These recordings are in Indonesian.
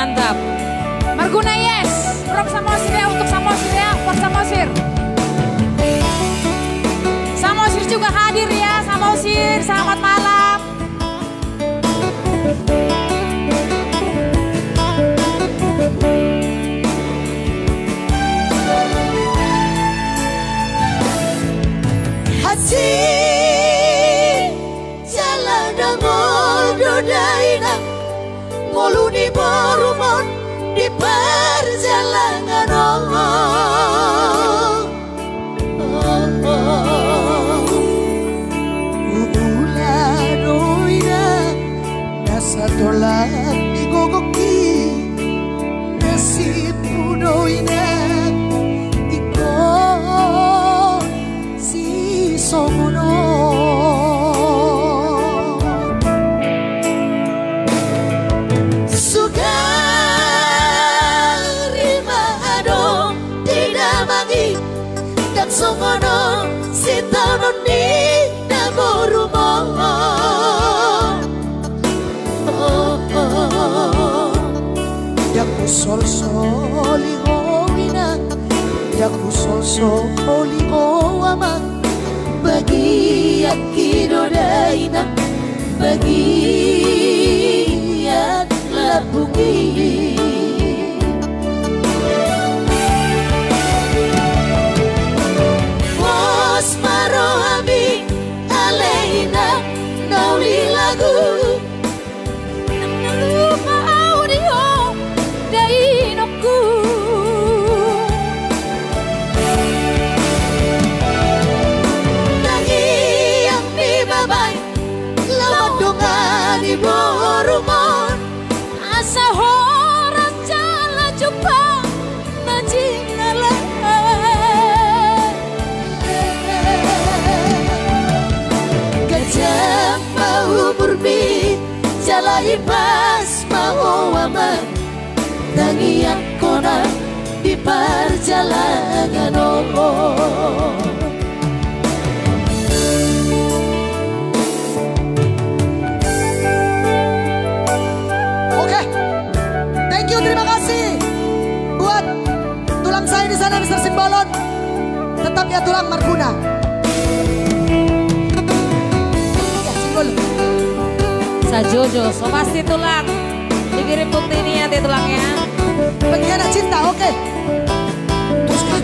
mantap. Marguna yes, from Samosir ya, untuk Samosir ya, for Samosir. Samosir juga hadir ya, Samosir, selamat malam. Hati jalan dainang moluni borumon di perjalanan ubulan oina nasa tolak ni gogoki nasib punoina iko si somuno songono si tanon ni naborumo yaku sol soli hoina yaku sol soli hoama bagi yakido daina bagi yak labuki borumon asa horas jala jumpa majinala gajah mau murbi jala ibas mau aman tangian kona di perjalanan Terima kasih buat tulang saya di sana Mr. Simbolon. Tetap ya tulang Marguna. Ya Simbol. Sa Jojo, so pasti tulang. Dikirim bukti ini ya tulangnya. Pengkhianat cinta, oke. Terus kan.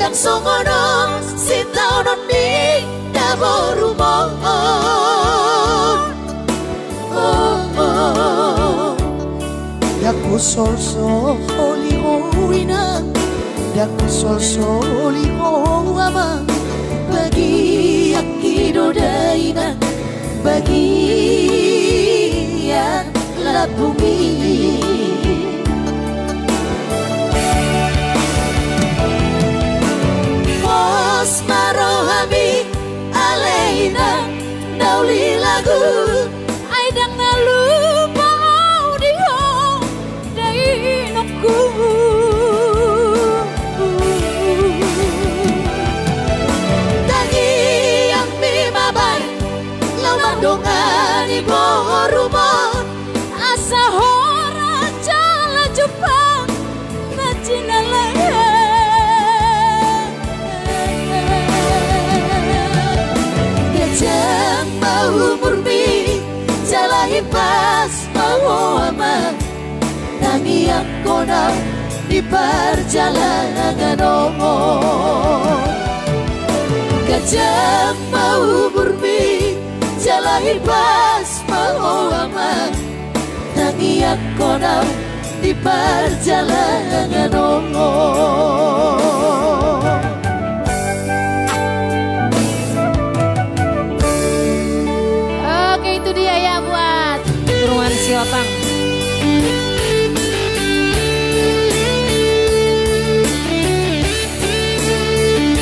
dan songono si taonon ni naborumon yaku sol soli hoina yaku sol soli hoama bagi yakido daina bagi yang labumi marohami aleina nauli lagu aidang nalupa audio dainoku tangi yang bimaban lawan dongani borumon asa hora jala jumpa najinala mau murni jalahi pas mau aman tangi yang kona di perjalanan gajah mau murni jalahi pas mau aman tangi yang kona di perjalanan Turunan Siotang.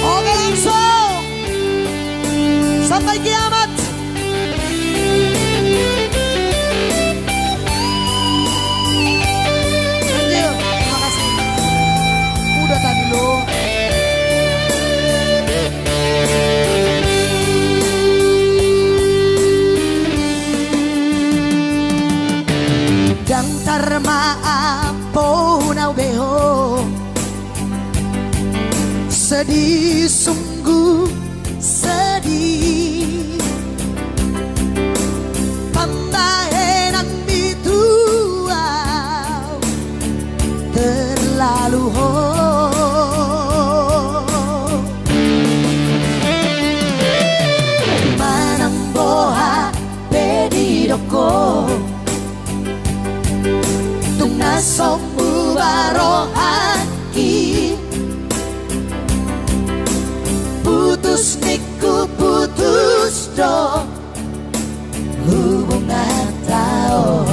Oke langsung sampai kiamat. Thank you, terima kasih. Sedih, sungguh sedih. Pembahenan itu terlalu manamboha pedidoko tunasomu barohaki putus niku putus do hubungan tao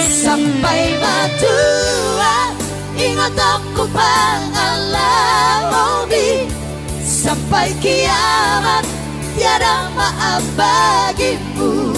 sampai matua ingat aku pangalamobi sampai kiamat tiada maaf bagimu.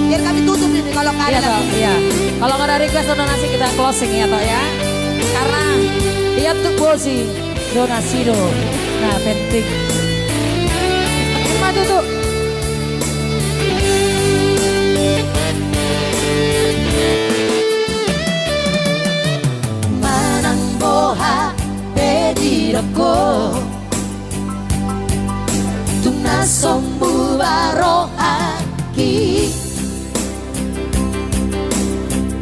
Biar kami tutup ini kalau nggak ada lagi. Iya. Kalau nggak ada request donasi kita closing ya toh ya. Karena dia tuh bosi donasi do. Nah penting. Maju tuh. Manang boha pedidoko tunasombu barohaki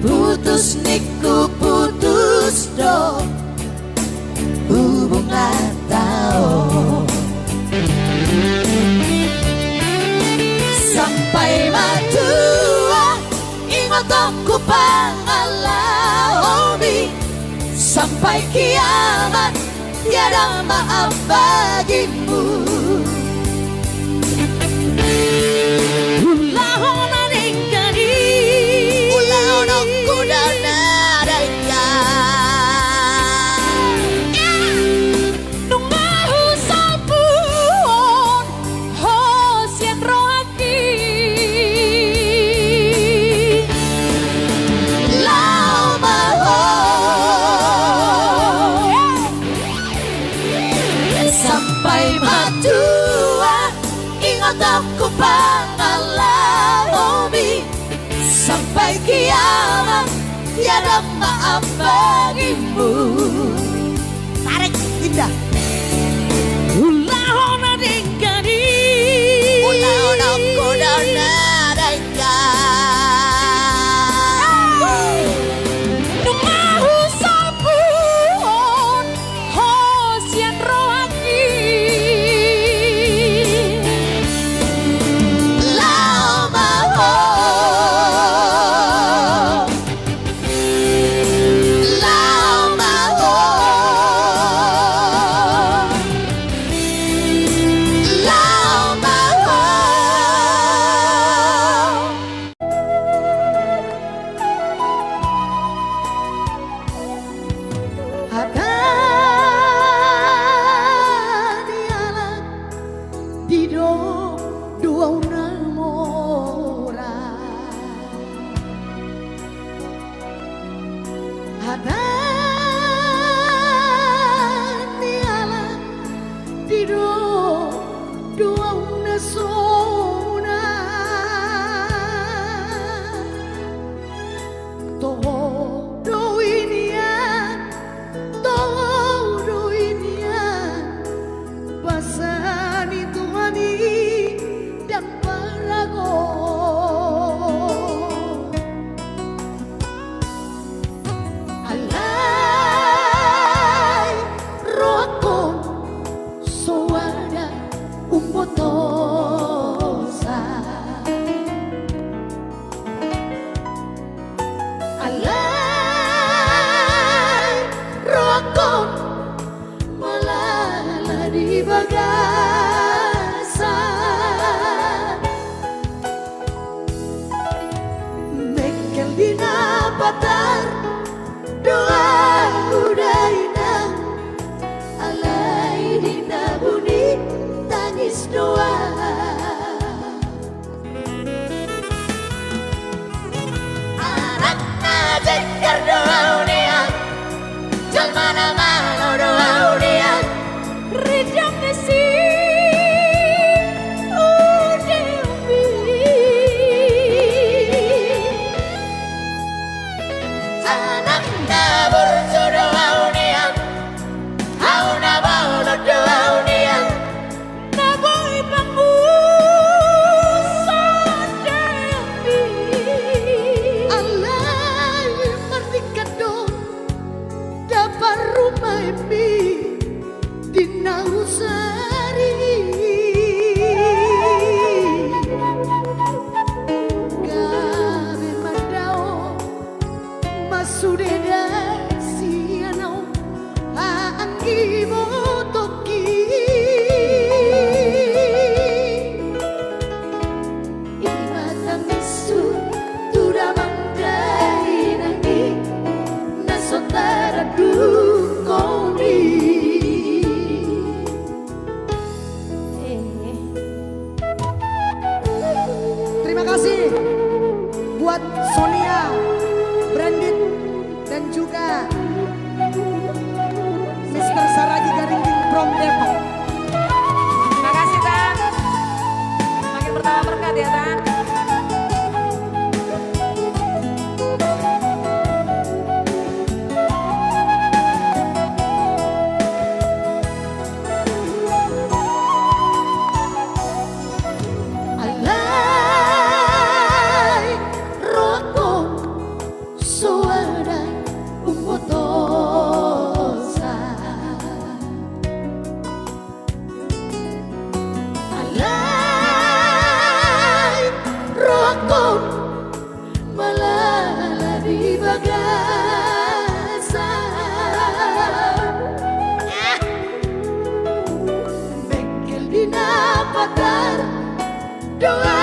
putus niku putus do hubungan tao sampai matua ingat aku pangalamobi sampai kiamat tiada maaf bagimu. Sampai matua ingat aku pangalamobi sampai kiamat tiada maaf bagimu. Tarik indah. Ulahona dengkani ulahona kodana dengka Numahu sabun hosian rohaki lama ho patar doa udah inang alai dina bunyi tangis doa anaknya jengkar doa unian jalma nama lo doa unian rijang nasi Terima kasih buat Sonia, Brandit, dan juga Mr. Saragi Garingging from Depok. Terima kasih Tan. Makin bertambah berkat ya Tan. doa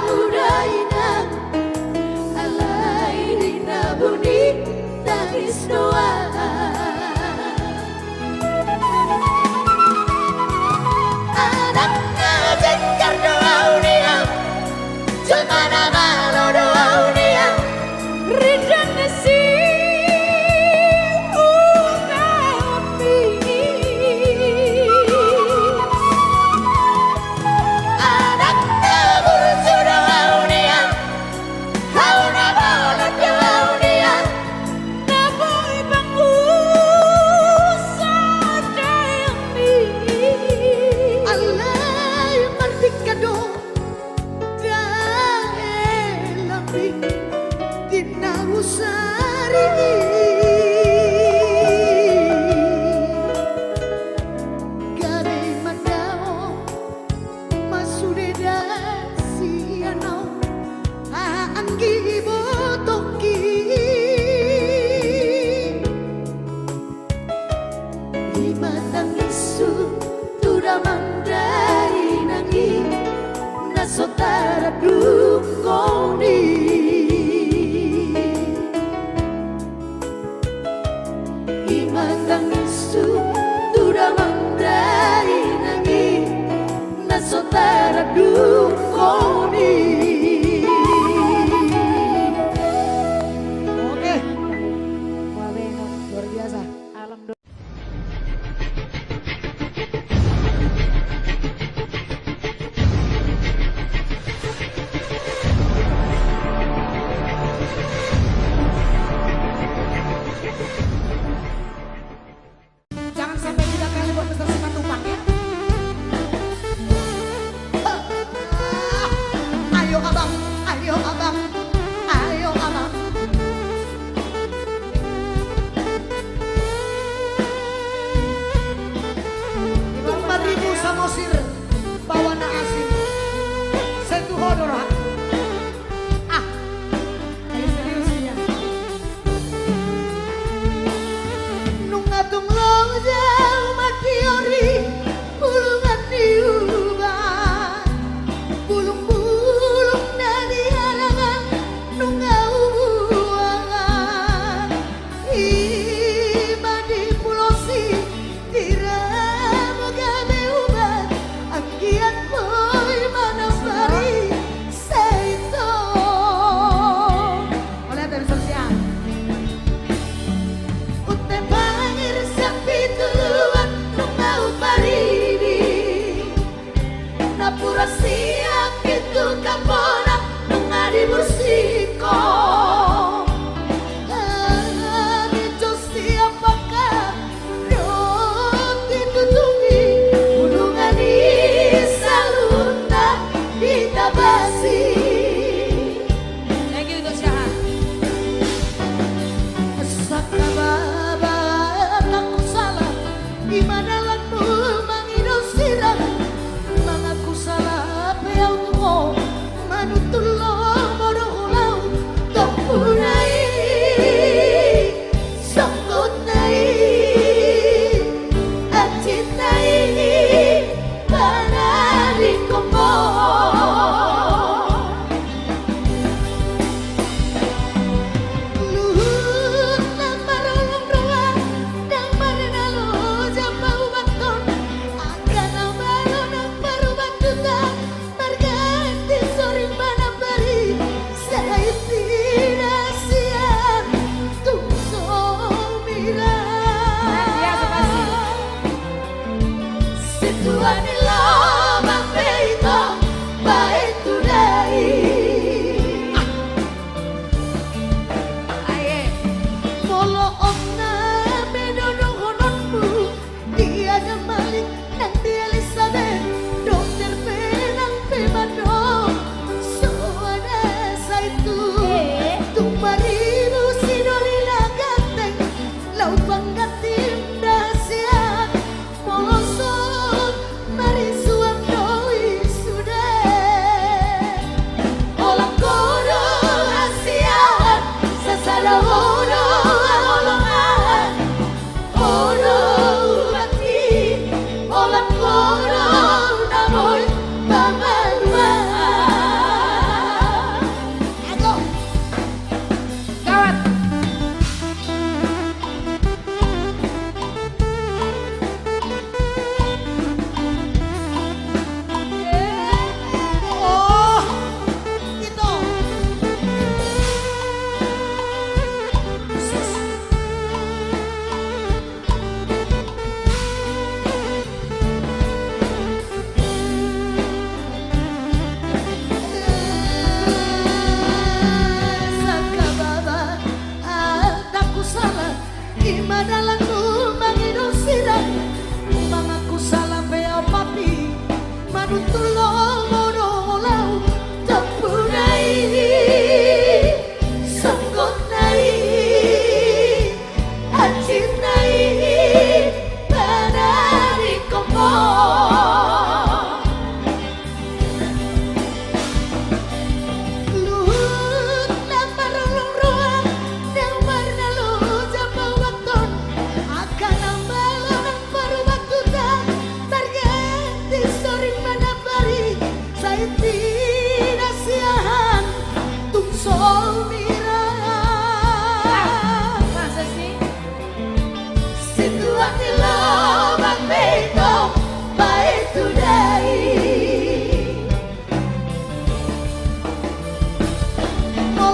udah inang alai dina bunyi tangis doa anaknya jengkar doa unian jalma nama lo doa unian rijang nasi Sotara dukoni imatang isu tura mandai nangi na sotara dukoni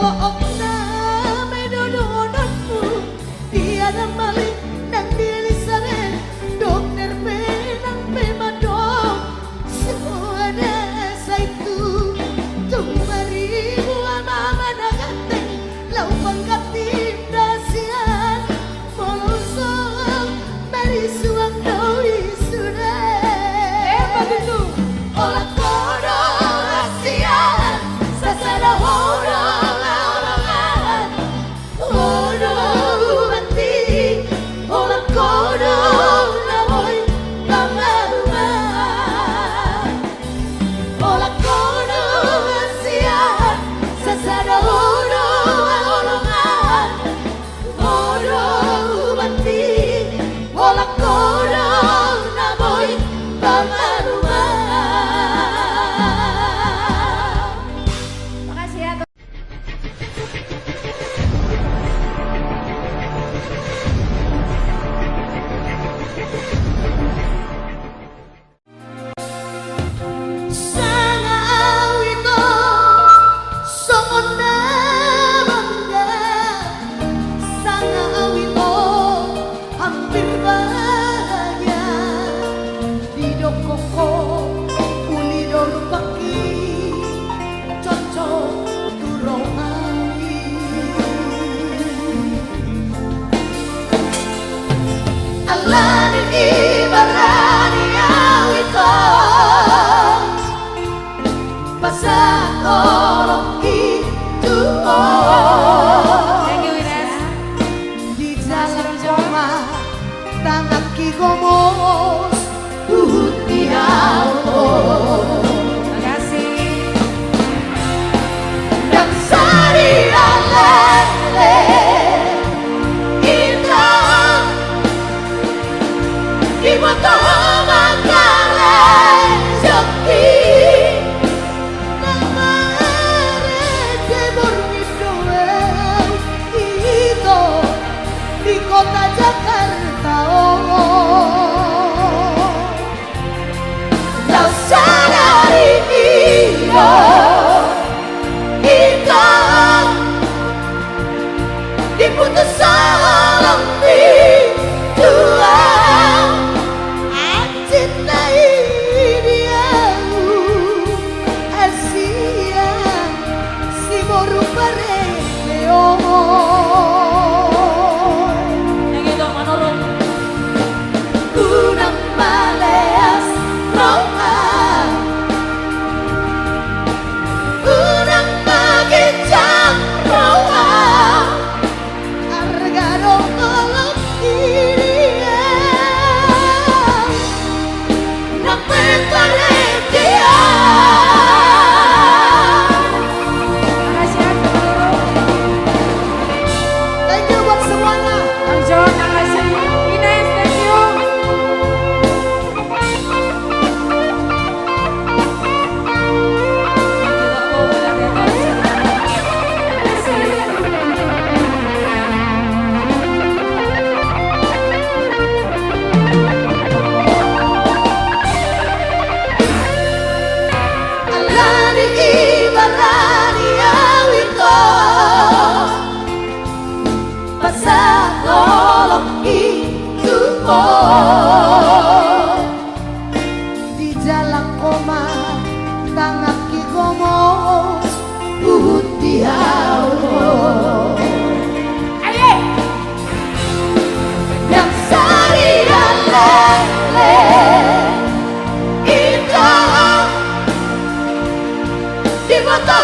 okna medodononmu tiada malik nang dilisare dokter penang pemadok semua desa itu tumari buah mama nagate lau pangkatin dasian molosong mari suang doi sudah begitu olah kono rasian sasada orang-orangan orang mati olah kono namoy pamaruman olah kono rasian sasada orang-orangan orang mati olah kono namoy pamaruman. Makasih ya. Sana awito songonda bangga sana awito hampir bahagia di dokoko uli dolu paki cocok turong awi Allah ni ibarani awito pasang itu Thank you Ines. di jalan coma tangan ki gomos di auto Makasih. dan sari alele kita ibu toh makanan joki di kota Jakarta kau sadari dia kita diputus lebih tua cintai dia Asia si boru pareo Yang itu menurut Kunang maleas roa Kunang magicang roa Argaro kolong kiriya Napetare dia makasih ya menurut Thank you buat semuanya. Bang John, makasih. Ines, thank you. Alani ibarani awito pasangolong itu di jalan koma tangan ki gomos putih aulo aye yang sari alele itu di foto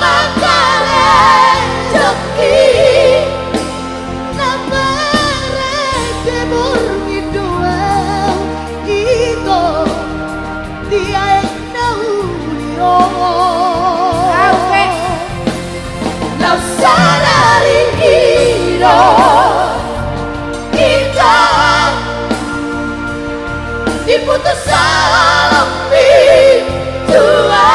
makanan joki nabare debur midua ito dia yang naulio lau sadari hiro kita diputus lebih tua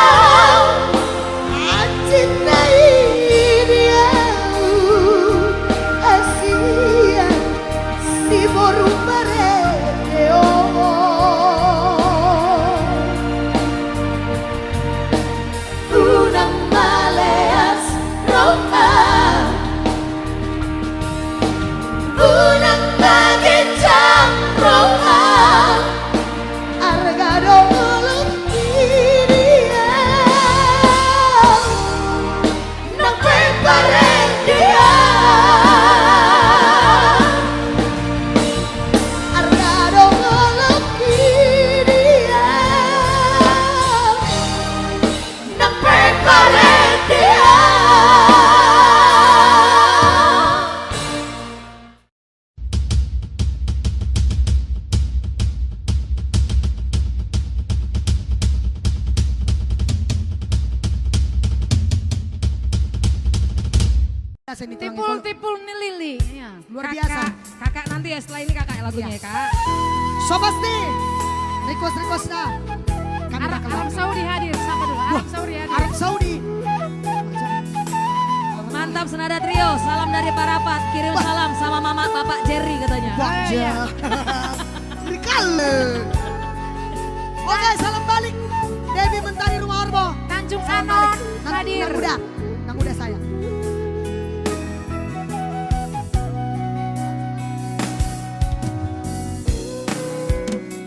cintai dia Asia si boru pareo Kunang maleas roa parendia Arrado dia Nampe parendia Tipul-tipul nih Lili. Ya. Luar biasa. Kakak nanti ya setelah ini kakak ya lagunya ya kak. Sobat nih, request dah. Kami Arab Saudi hadir, siapa dulu? Arab Saudi hadir. Arab Saudi. Mantap senada trio, salam dari Parapat, kirim salam sama mama bapak Jerry katanya. Wajah. Rikale. Oke, salam balik. Devi Mentari Rumah Orbo. Tanjung Salam Anon balik. hadir. Nang udah saya.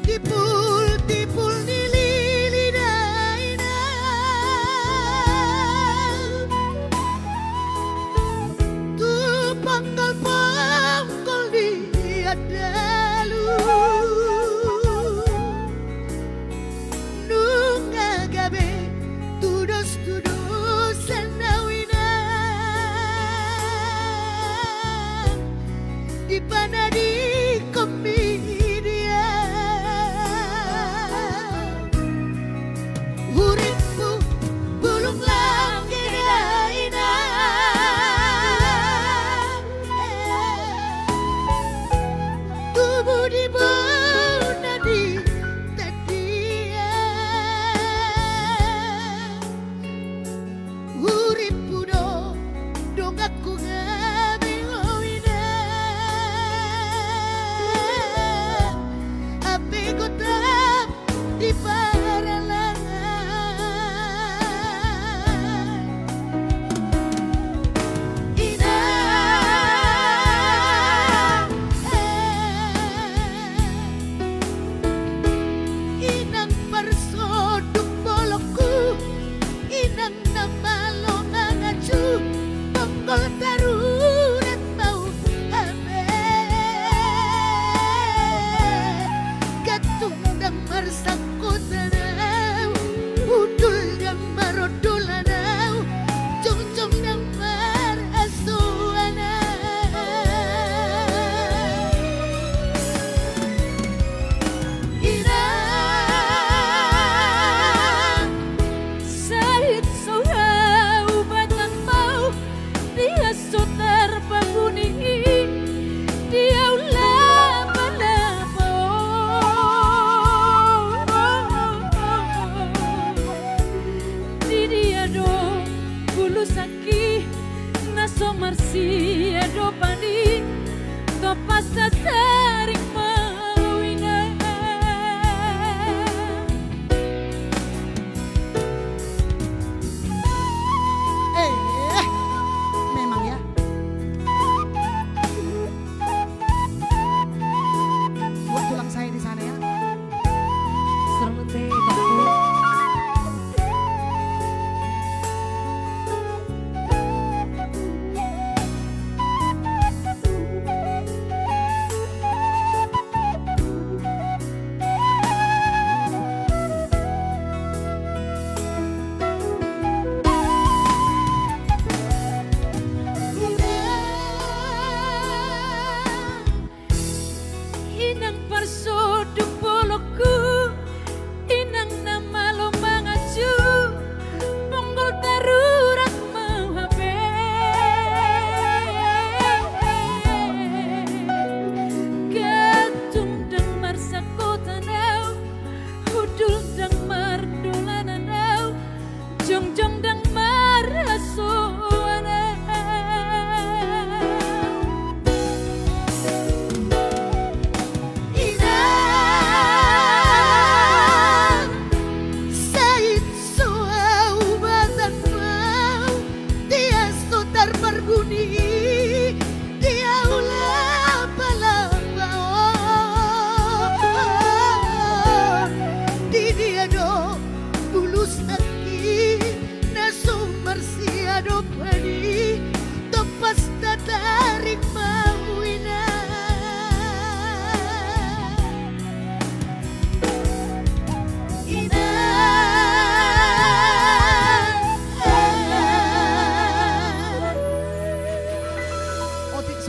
Tipul-tipul di lilidayna Tu pangkal-pangkal di adalu Nunga gabe tudos-tudos sanawina Di pana di komedia Uripku bulung langit daina Tubuh di bona di tadia Uripku dong aku ngabingowina Api ku tetap di paralangan Inang persoduk bolokku Inang nama lo mangaju Bonggol darurat mau abe Gatung damar sakutanau Udul damar odulanau Jong-jong damar asuana Inang Sahid surau batang mau dia sutar paguni dia ulapa-lapa di dia do bulu saki naso marsi do pani to pasta tarik mawina Memang ya. Buat tulang saya di sana ya. seru teh Bapak. Inang parsoduk bolokku Inang nama lo mangaju Bonggol darurat mau habe Gatung dang marsakotanau Hudul dang mardulananau Jong-jong dang marasuanau Inang Said soau batan mau Dia sutar berbunyi Dia ulapa-lapa Di dia do bulus aki Naso marsia do pani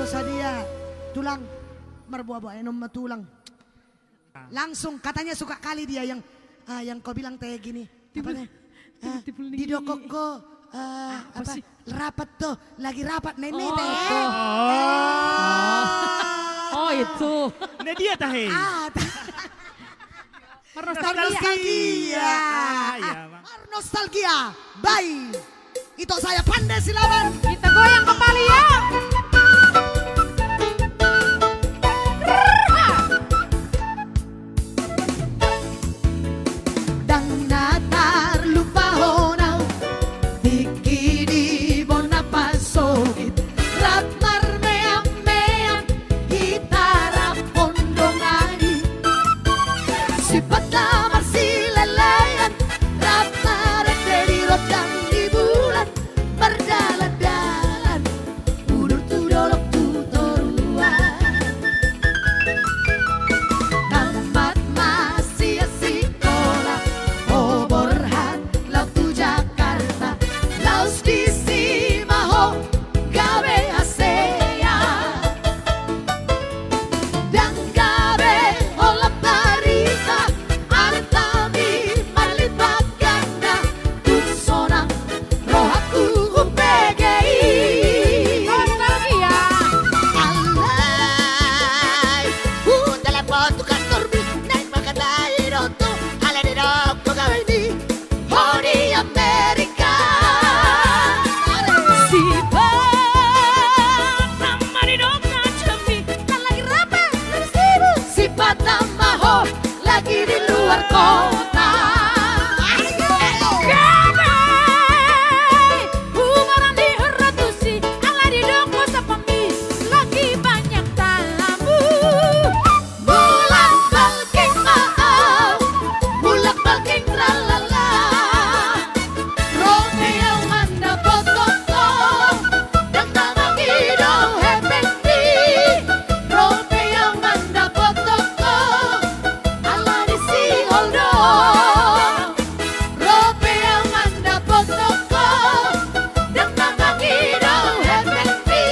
sosadia tulang marbuah-buah enom matulang. Langsung katanya suka kali dia yang kau bilang teh gini. Apa nih? Di dokok ko apa rapat tuh lagi rapat nenek teh. Oh itu. Nah dia tahe. Nostalgia. Ya, Bang. Nostalgia. Bye. Itu saya pandai silaban. Kita goyang kembali ya. Dang natar lupa honau Tiki di bona pasogit Rat marmeam meam Gitara pondongani Sifat lamar si lelayan Rat maret dari rodang di bulan Berjalan-jalan Udur tudolok tutoruan Tamat masih sekolah Oborhan laut tu Jakarta Laus di Simaho gawe asea Dan gawe olap tarita Artami malibat ganda Tuksona rohaku UPGI Nostalgia. Alay, un telepon tu kantor mi, naik makadai roto, ala di dok tu gawai di, Honi Amerika. Sifat nama ho, lagi di luar kota. Bulan balking maaf, bulak balking tralala. Romeo manda potoko, dan tamang ido hependi. Romeo manda potoko, ala di singoldo. Romeo manda potoko, dan tamang ido hependi.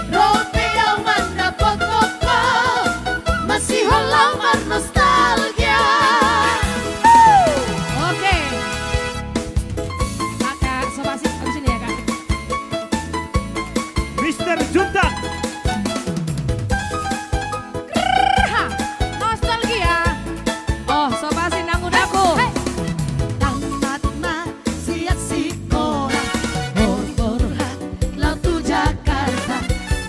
Romeo manda potoko, masih holamar nostalgia. Oke. Kakak Sobasi habis ini ya kak. Mr. Junta. Ha, nostalgia. Oh Sobasi nanggung aku. Tamat masih sekolah Oborhan laut tu Jakarta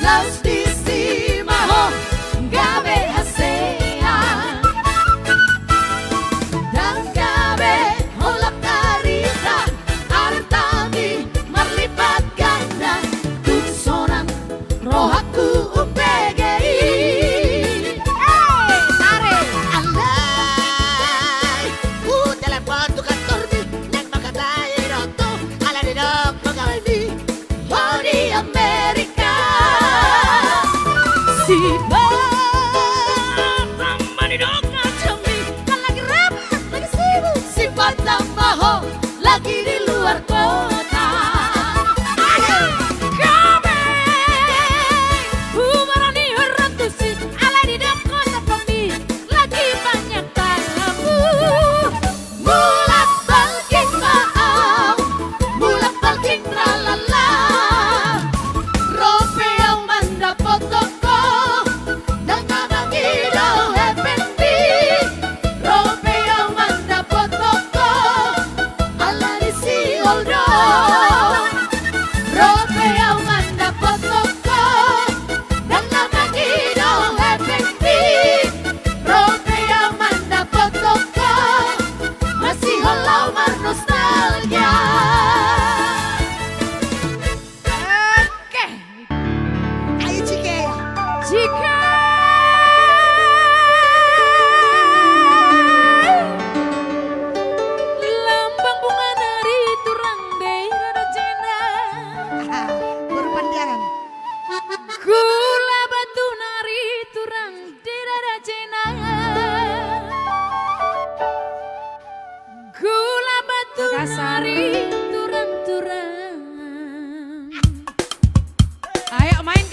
Laus di Simaho gawe asea Dan gawe olap tarita Artami marlipat ganda Tuksonan rohaku UPGI Tarik. Alay, un telepon tu kantor mi, naik makadai roto, ala di dok tu gawai di, Honi Amerika.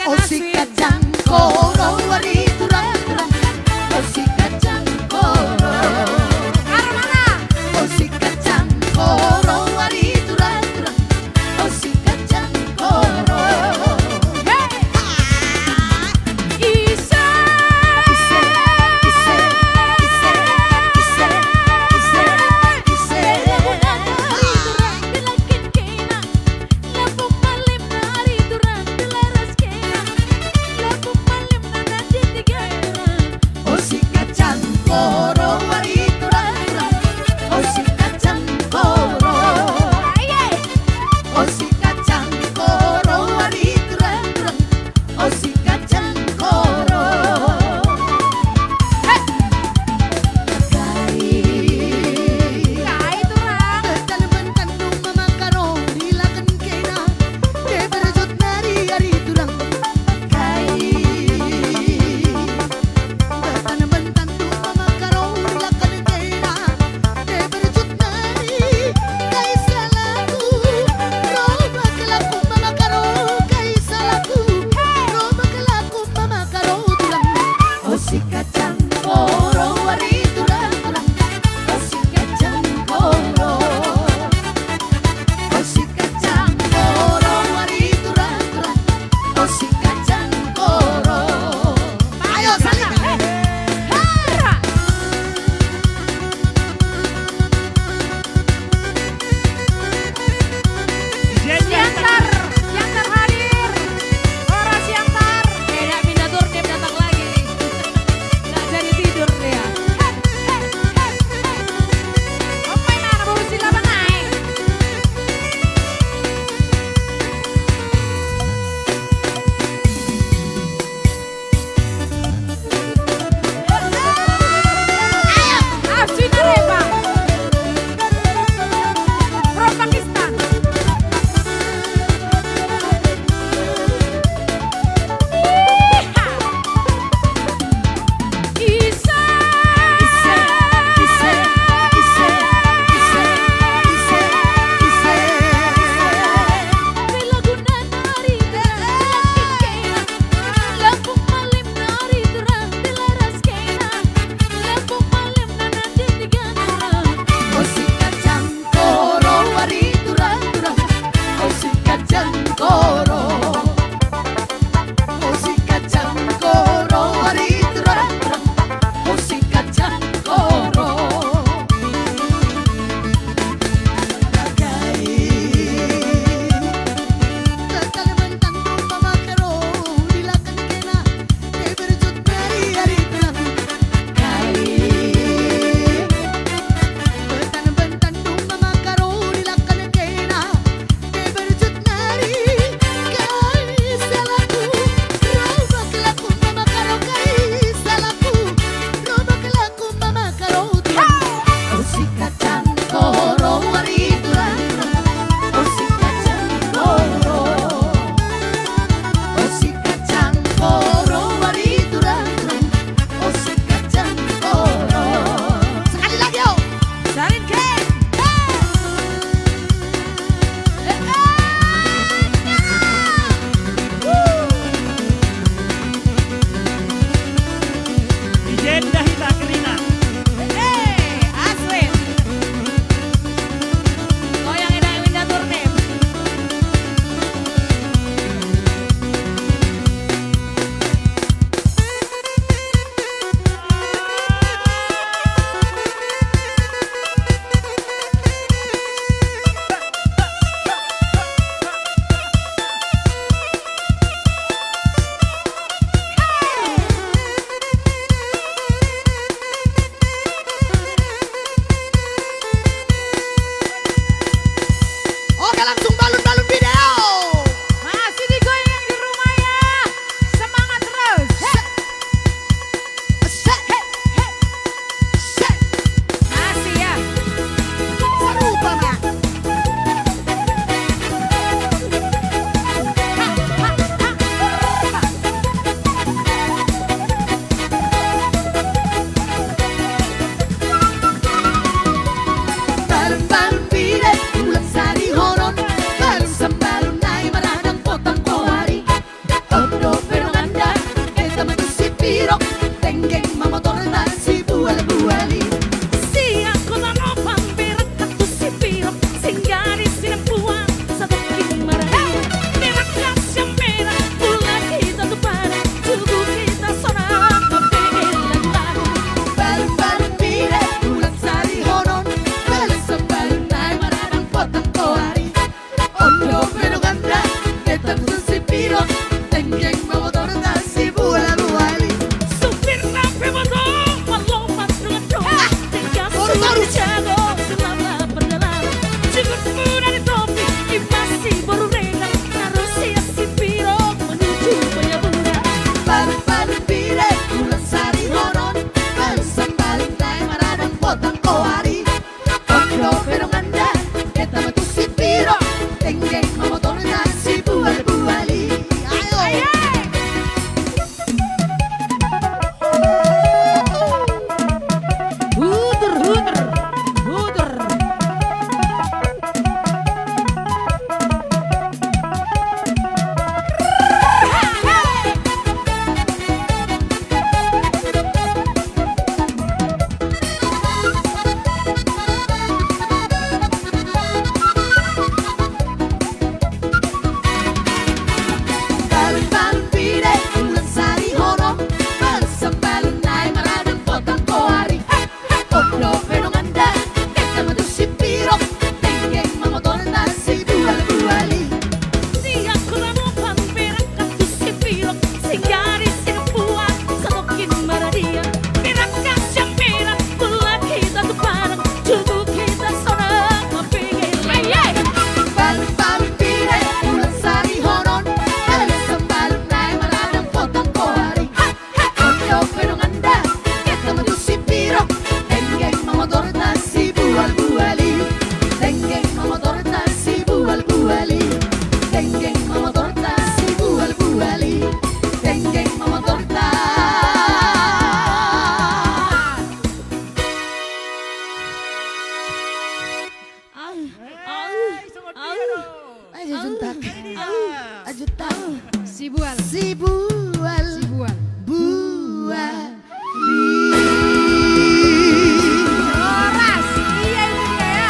Oh si kacang koro wari turang-turang. Oh si kacang koro. Karo mana? Oh si kacang koro wari turang-turang. Oh si kacang koro. Ise Ise, ise, ise, ise, ise, ise. Dilakin kena Labuk malim na hari durang Dilaras kena Labuk malim na nanti tiga durang Oh si kacang Si Bual. Si Bual, Si Bual. Bual. Joras. Iya itu dia ya.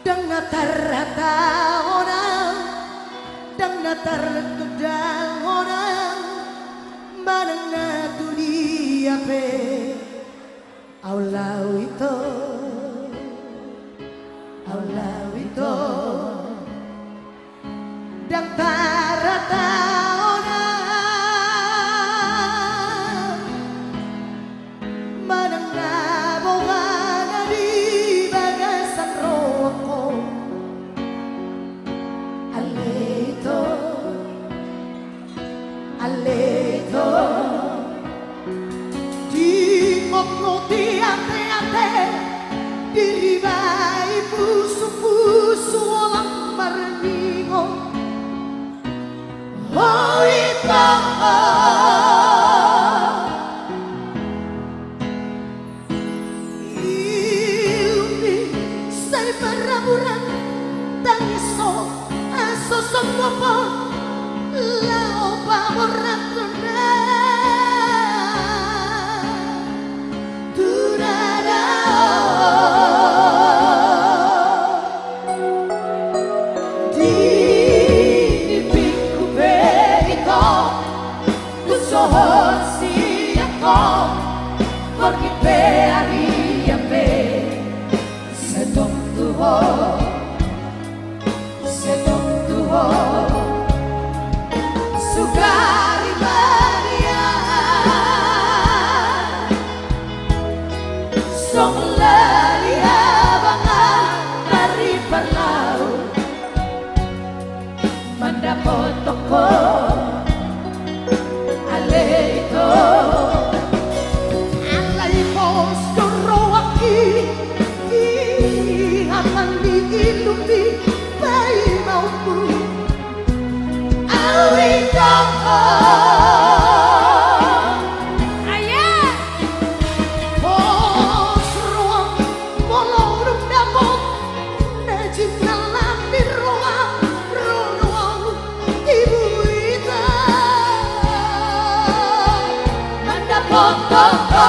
Dengan terata orang, dengan terkedal orang, mana dunia pe, aulau itu, dan terata orang, mana bawaan di bagasan rokok. Aleto di mokno di ate diribai pusu orang marningo oh itu ilmi saya peraburan tangiso aso semua la opa borratuna durará di piku perito tu sohor si ako porque pe aria pe sedong tuho Sugari Maria Song lali abangan dari perlau Mandapot toko Aleito Alay pos dorowaki Ihaman di ilumi Bayi mauku Ayah. Bos ruang bolong rumdamot Najib nalam di ruang ibu ita Mandapot toko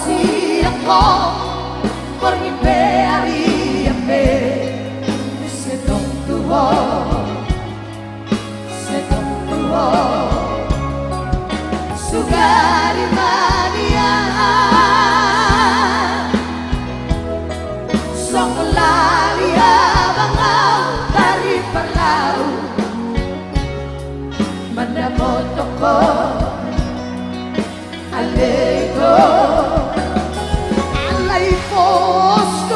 si ako Porgi pe aria pe Setong tuho Sugari mania Song lali abangau Dari perlau Mandapot toko Aleito Alay posto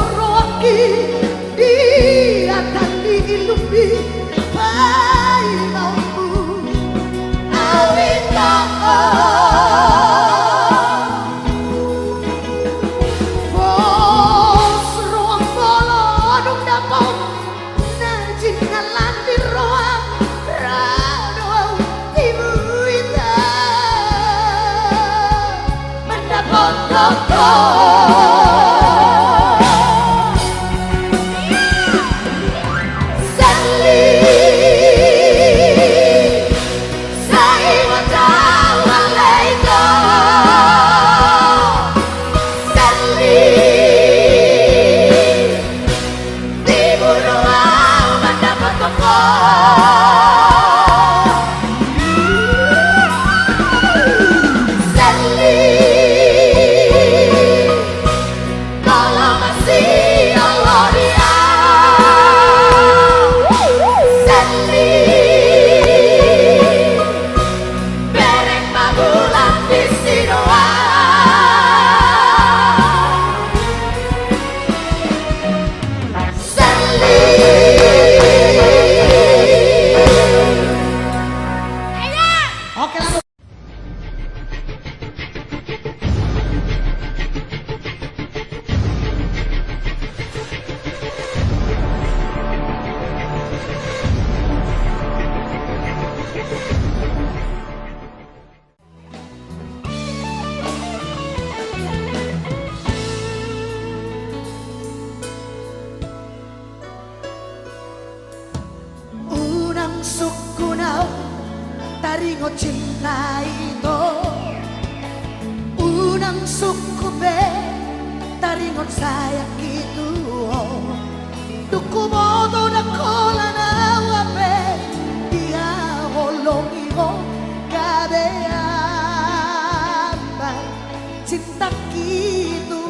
suku nau taringo cinta itu unang suku be taringon sayang itu tuku modo na kola na wape dia holongi mo kabeamba cinta gitu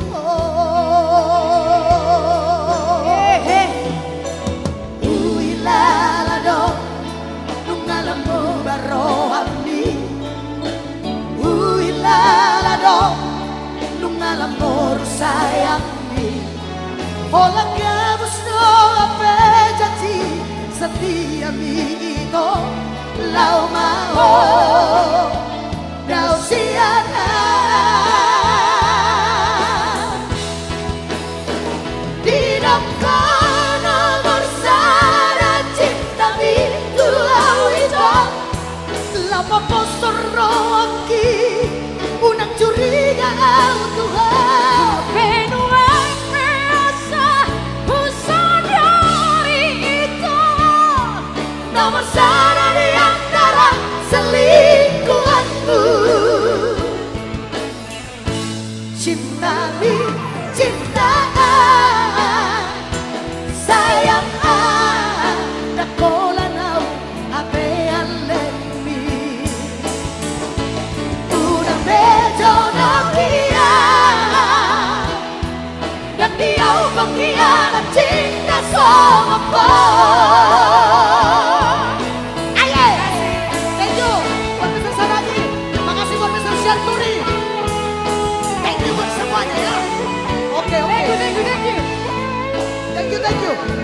sayang ni Olang gabus no ape janji setia mi ito lau mau dau siana di dalam kono bersara cinta mi tu lau ito lama postor roki unang curiga au Tuhan bersara di antara selingkuhanmu cinta mi cinta sayang ada kola nau ape alemi udah bejo nakia dan dia pengkhianat cinta sama Thank you.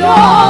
Oh